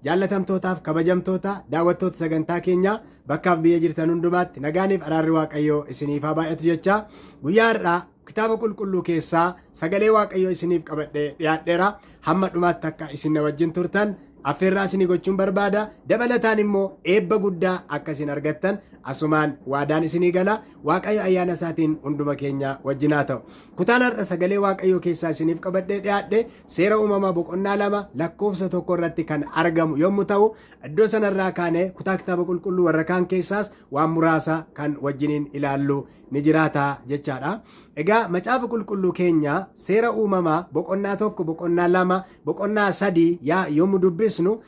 Jaallatamtootaaf kabajamtoota daawwattoota sagantaa keenyaa bakkaaf biyya jirtan hundumaatti nagaaniif araarri waaqayyoo isiniif haa baay'atu jecha guyyaa har'aa kitaaba qulqulluu keessaa sagalee waaqayyoo isiniif qabadhee dhiyaadheera. Hamma dhumaatti akka isin wajjin turtan affeerraa isinii gochuun barbaada. Dabalataan immoo eebba guddaa akka isin argattan asumaan waadaan isinii gala. Waaqayyo ayyaana isaatiin hunduma keenya wajjin haa ta'u. Kutaan har'a sagalee waaqayyoo keessaa isiniif qabadhee dhiyaadhe seera uumamaa boqonnaa 2 lakkoofsa 1 irratti kan argamu yommuu ta'u, iddoo sanarraa kaanee kutaa kitaaba qulqulluu warra kaan keessaas waan muraasa kan wajjiniin ilaallu ni jiraata jechaadha. Egaa macaafa qulqulluu keenya seera uumamaa boqonnaa 1 boqonnaa 2 boqonnaa 3 yommuu dubbisnu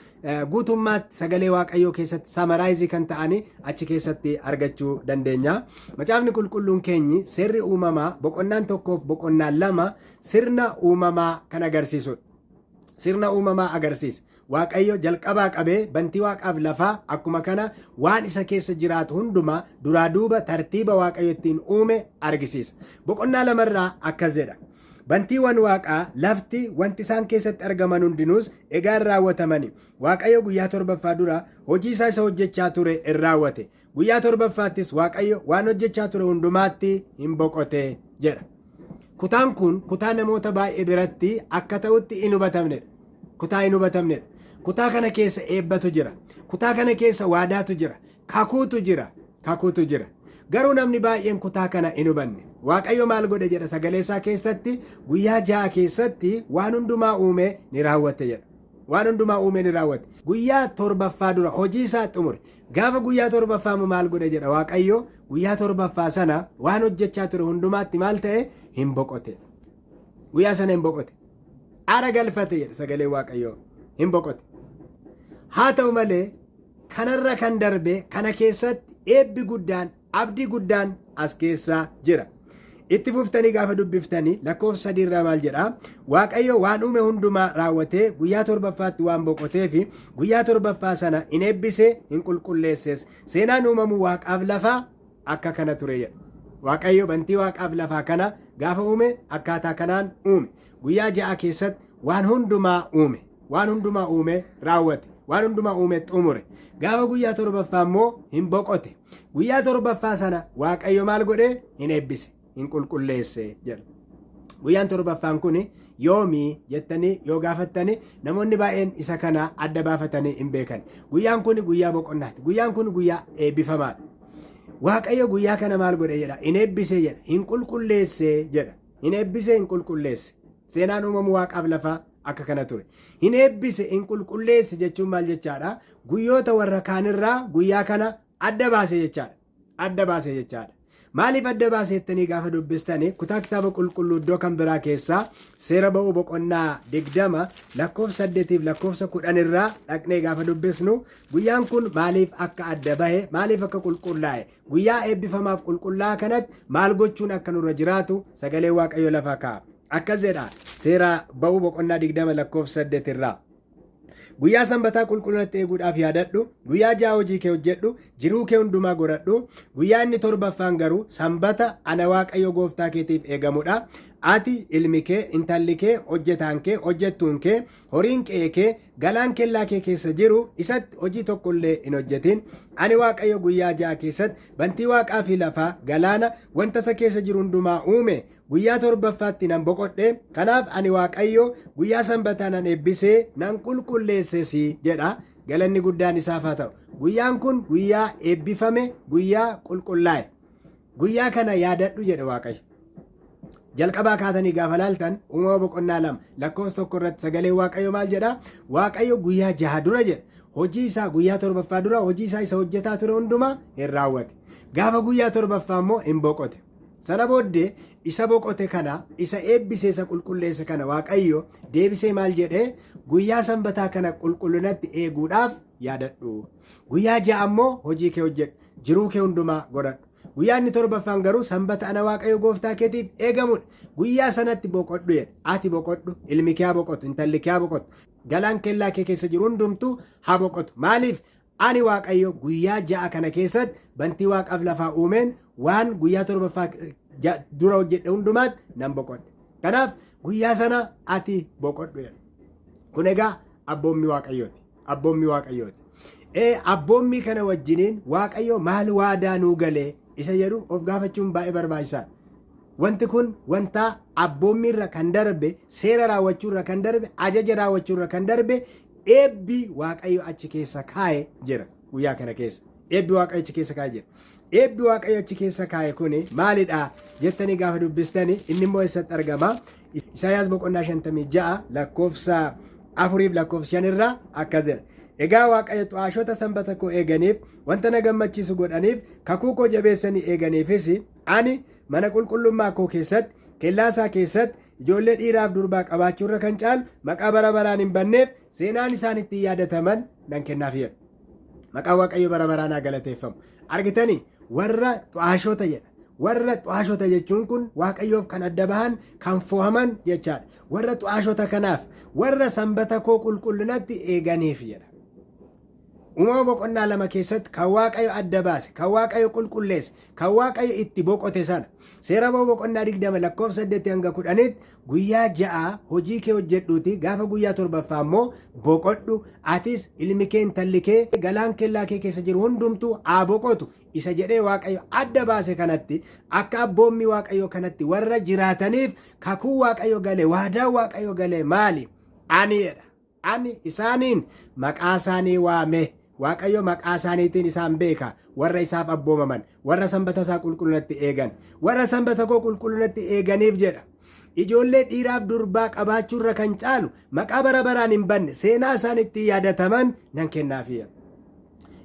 guutummaatti sagalee waaqayyoo keessatti samaraayizii kan ta'anii achi keessatti argachuu dandeenya. Macaafni qulqulluun keenyi seerri uumamaa boqonnaan 1 boqonnaan 2 sirna uumamaa kan agarsiisudha. Sirna uumamaa agarsiisa. Waaqayyo jalqabaa qabee bantii waaqaaf lafaa akkuma kana waan isa keessa jiraatu hundumaa duraa duuba tartiiba waaqayyo ittiin uume argisiisa. Boqonnaa 2 irraa akkas jedha. Bantiiwwan waaqaa lafti wanti isaan keessatti argaman hundinuus egaan raawwatamani. Waaqayyo guyyaa 7ffaa dura hojii isaa isa hojjechaa ture in raawwate. Guyyaa 7ffaattis waaqayyo waan hojjechaa ture hundumaatti hin boqote jedha. Kutaan kun kutaa namoota baay'ee biratti akka ta'utti hin hubatamnedha. Kutaa hin hubatamnedha. Kutaa kana keessa eebbatu jira. Kutaa kana keessa waadaatu jira. Kakuutu jira. Garuu namni baay'een kutaa kana hin hubanne. Waaqayyo maal godhe jedha sagalee isaa keessatti guyyaa 6 keessatti waan hundumaa uume ni raawwate jedha. Waan hundumaa uume ni raawwate. Guyyaa 7ffaa dura hojii isaa xumure. Gaafa guyyaa 7ffaa maal godhe jedha Waaqayyo guyyaa 7ffaa sana waan hojjechaa ture hundumaatti maal ta'e hin boqote. Guyyaa sana hin boqote. Aara galfate jedha sagalee Waaqayyo hin boqote. Haa ta'u malee kanarra kan darbe kana keessatti eebbi guddaan abdii guddaan as keessa jira. Itti fuftanii gaafa dubbiftanii lakkoofsa 3 irraa maal jedha? Waaqayyo waan uume hundumaa raawwatee guyyaa 7ffaatti waan boqotee fi guyyaa 7ffaa sana in eebbisee hin qulqulleesses. Seenaan uumamuu waaqaaf lafaa akka kana ture jedha. Waaqayyo bantii waaqaaf lafaa kana gaafa uume akkaataa kanaan uume. Guyyaa 6 keessatti waan hundumaa uume. Waan hundumaa uume raawwate. Waan hundumaa uume xumure. Gaafa guyyaa 7ffaa immoo hin boqote. Guyyaa 7ffaa sana Waaqayyo maal godhe? Hin eebbise. Hin qulqulleesse jedha. Guyyaan 7ffaan kun yoomii jettanii yoo gaafattanii namoonni baay'een isa kana adda baafatanii hin beekan. Guyyaan kun guyyaa boqonnaati. Guyyaan kun guyyaa eebbifamaadha. Waaqayyo guyyaa kana maal godhe jedha? Hin eebbise jedha. Hin qulqulleesse jedha. Hin eebbise hin qulqulleesse. Seenaan uumamuu waaqaaf lafaa akka kana ture. Hin eebbise hin qulqulleesse jechuun maal jechaadha? Guyyoota warra kaanirraa guyyaa kana adda baase jechaadha. Adda baase jechaadha. Maaliif adda baasettanii gaafa dubbistanii kutaa kitaaba qulqulluu iddoo kan biraa keessaa seera ba'uu boqonnaa 20 lakkoofsa 8 fi lakkoofsa 10 irraa dhaqnee gaafa dubbisnu guyyaan kun maaliif akka adda bahe maaliif akka qulqullaa'e guyyaa eebbifamaaf qulqullaa'aa kanatti maal gochuun akka nurra jiraatu sagalee waaqayyo lafa kaa'a. Akkas jedha seera ba'uu boqonnaa 20 lakkoofsa 8 irraa. Guyyaa sanbataa qulqullinatti eeguudhaaf yaadadhu. Guyyaa 6 hojii kee hojjedhu. Jiruu kee hundumaa godhadhu. Guyyaa inni 7ffaan garuu sanbata ana waaqayyo gooftaa keetiif eegamudha. Ati ilmi kee, intalli kee, hojjetaan kee, hojjettuun kee, horiin qe'ee kee, galaan kellaa kee keessa jiru isatti hojii tokkollee hin hojjetin. Ani waaqayyo guyyaa 6 keessatti bantii waaqaa fi lafaa galaana wanta isa keessa jiru hundumaa uume. Guyyaa 7ffaatti nan boqodhe. Kanaaf ani waaqayyo guyyaa sanbataa nan eebbisee nan qulqulleesses jedha. Galanni guddaan isaaf haa ta'u. Guyyaan kun guyyaa eebbifame, guyyaa qulqullaa'e. Guyyaa kana yaadadhu jedha waaqayyo. Jalqabaa kaatanii gaafa laaltan uumama boqonnaa 2 lakkoofsa 1 irratti sagalee waaqayyo maal jedha? Waaqayyo guyyaa 6 dura jedha. Hojii isaa guyyaa 7ffaa dura hojii isaa isa hojjetaa ture hundumaa hin raawwate. Gaafa guyyaa 7ffaa immoo hin boqote. Sana booddee isa boqote kana isa eebbisee isa qulqulleesse kana waaqayyo deebisee maal jedhee guyyaa sanbataa kana qulqullinatti eeguudhaaf yaadadhu. Guyyaa 6 immoo hojii kee hojjedhu. Jiruu kee hundumaa godhadhu. Guyyaa inni 7ffaan garuu sanbata ana waaqayyo gooftaa keetiif eegamudha. Guyyaa sanatti boqodhu jedha. Ati boqodhu, ilmi kee haa boqotu, intalli kee haa boqotu. Galaan kellaa kee keessa jiru hundumtuu haa boqotu. Maaliif? Ani waaqayyo guyyaa 6 kana keessatti bantii waaqaaf lafaa uumeen waan guyyaa 7ffaa dura hojjedhe hundumaatti nan boqodhe. Kanaaf guyyaa sana ati boqodhu jedha. Kun egaa abboommi waaqayyooti. abboommii waaqayyooti. Abboommii kana wajjiniin waaqayyo maal waadaa nuu galee isa jedhu of gaafachuun baay'ee barbaachisaadha. Wanti kun wanta abboommiirra kan darbe, seera raawwachuurra kan darbe, ajaja raawwachuurra kan darbe, eebbi waaqayyo achi keessa kaa'e jira. Guyyaa kana keessa eebbi waaqayyo achi keessa kaa'e jira. Eebbi waaqayyo achi keessa kaa'e kuni maalidha jettanii gaafa dubbistanii inni immoo eessatti argama? Isaayaas boqonnaa 56 lakkoofsa 4 lakkoofsa 5 irraa akkas jedha. Egaa waaqayyo xu'aashota sanbata koo eeganiif wanta na gammachiisu godhaniif kakuu koo jabeessanii eeganiifis ani mana qulqullummaa koo keessatti kellaasaa keessatti ijoollee dhiiraaf durbaa qabaachuurra kan caalu maqaa bara baraan hin banneef seenaan isaan ittiin yaadataman nan kennaaf jedha. Maqaa waaqayyo bara baraan haa galateeffamu. Argitanii warra xu'aashota jedha. Warra xu'aashota jechuun kun waaqayyoof kan adda bahan kan fo'aman jechaadha. Warra xu'aashota kanaaf warra sanbata koo qulqullinatti eeganiif jedha. Uumama boqonnaa 2 keessatti kan waaqayyo adda baase, kan waaqayyo qulqulleesse, kan waaqayyo itti boqote sana. Seera boqonnaa 20 lakkoofsa 8 hanga 10 guyyaa 6 hojii kee hojjedhuuti gaafa guyyaa 7ffaa immoo boqodhu atis ilmi kee intalli kee galaan kellaa kee keessa jiru hundumtuu haa boqotu isa jedhee waaqayyo adda baase kanatti akka abboommii waaqayyo kanatti warra jiraataniif kakuu waaqayyo galee waadaa waaqayyo galee maali? Ani isaaniin maqaa isaanii waame. Waaqayyo maqaa isaaniitiin isaan beeka. Warra isaaf abboomaman, warra sanbata isaa qulqullinatti eegan, warra sanbata koo qulqullinatti eeganiif jedha. Ijoollee dhiiraaf durbaa qabaachuurra kan caalu maqaa bara baraan hin banne seenaa isaan itti yaadataman nan kennaafii.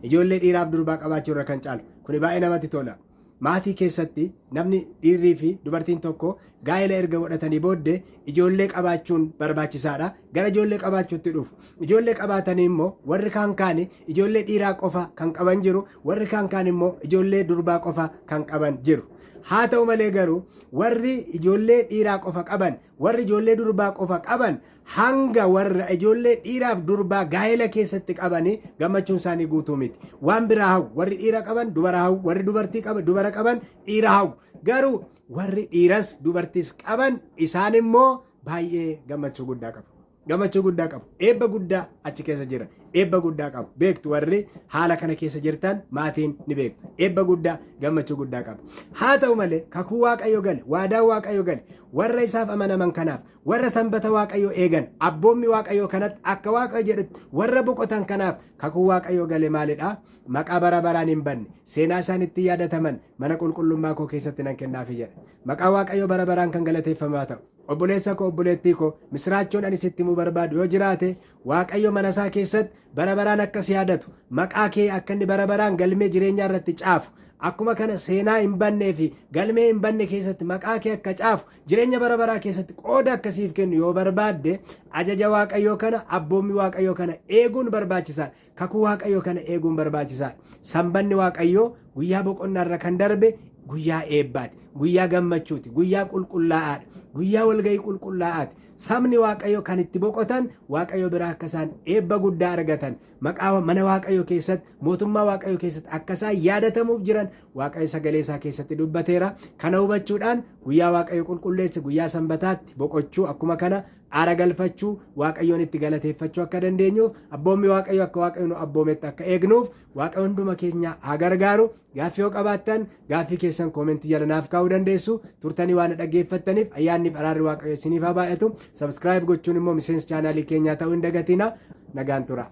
Ijoollee dhiiraaf durbaa qabaachuurra kan caalu kuni baay'ee namatti tola. Maatii keessatti namni dhiirrii fi dubartiin tokko gaa'ela erga godhatanii booddee ijoollee qabaachuun barbaachisaadha. Gara ijoollee qabaachuutti dhufu. Ijoollee qabaatanii immoo warri kaan kaani ijoollee dhiiraa qofa kan qaban jiru, warri kaan immoo ijoollee durbaa qofa kan qaban jiru. Haa ta'u malee garuu warri ijoollee dhiiraa qofa qaban, warri ijoollee durbaa qofa qaban hanga warra ijoollee dhiiraaf durbaa gaa'ela keessatti qabanii gammachuun isaanii guutuu miti. Waan biraa hawwu warri dhiira qaban dubara hawwu, warri dubartii qaban dubara qaban dhiira hawwu. Garuu warri dhiiras dubartiis qaban isaan immoo baay'ee gammachuu guddaa qabu. Gammachuu guddaa qabu. Eebba guddaa achi keessa jira. Eebba guddaa qabu. Beektu warri haala kana keessa jirtan maatiin ni beektu. Eebba guddaa gammachuu guddaa qabu. Haa ta'u malee kakuu waaqayyo gale, waadaan waaqayyo gale, warra isaaf amanaman kanaaf, warra sanbata waaqayyo eegan, abboommii waaqayyo kanatti akka waaqayyo jedhutti warra boqotan kanaaf kakuu waaqayyo gale maalidha? Maqaa bara baraan hin banne, seenaa isaan itti yaadataman mana qulqullummaa koo keessatti nan kennaafi jedha. Maqaa waaqayyo bara baraan kan galateeffamaa ta'u. Obboleessa koo obboleettii koo misraachoon ani sitti himuu barbaadu yoo jiraate waaqayyo mana isaa keessatti bara baraan akkas yaadatu maqaa kee akka inni bara baraan galmee jireenyaa irratti caafu akkuma kana seenaa hin bannee fi galmee hin banne keessatti maqaa kee akka caafu jireenya bara baraa keessatti qooda akkasiif kennu yoo barbaadde ajaja waaqayyoo kana abboommii waaqayyoo kana eeguun barbaachisaadha. Kakuu waaqayyoo kana eeguun barbaachisaadha. Sanbanni waaqayyoo guyyaa boqonnaarra kan darbe guyyaa eebbaati, guyyaa gammachuuti, guyyaa qulqullaa'aadha, guyyaa walgahii qulqullaa'aati. Sabni waaqayyo kan itti boqotan waaqayyo biraa akka isaan eebba guddaa argatan maqaa mana waaqayyo keessatti mootummaa waaqayyo keessatti akka isaan yaadatamuuf jiran waaqayyo sagalee isaa keessatti dubbateera. Kana hubachuudhaan guyyaa waaqayyo qulqulleesse guyyaa sanbataatti boqochuu akkuma kana aara galfachuu waaqayyoon itti galateeffachuu akka dandeenyuuf abboommii waaqayyo akka waaqayyo nu abboometti akka eegnuuf waaqayyo hunduma keenya haa gargaaru. Gaaffii yoo qabaattan gaaffii keessan koomentii jala naaf kaa'uu dandeessu. Turtanii waan dhaggeeffattaniif ayyaanniif araarri waaqayyo isiniif haa baay'atu. Subscribe gochuun immoo miseensa chaanaalii keenyaa ta'uu hin dagatina. Nagaan tura.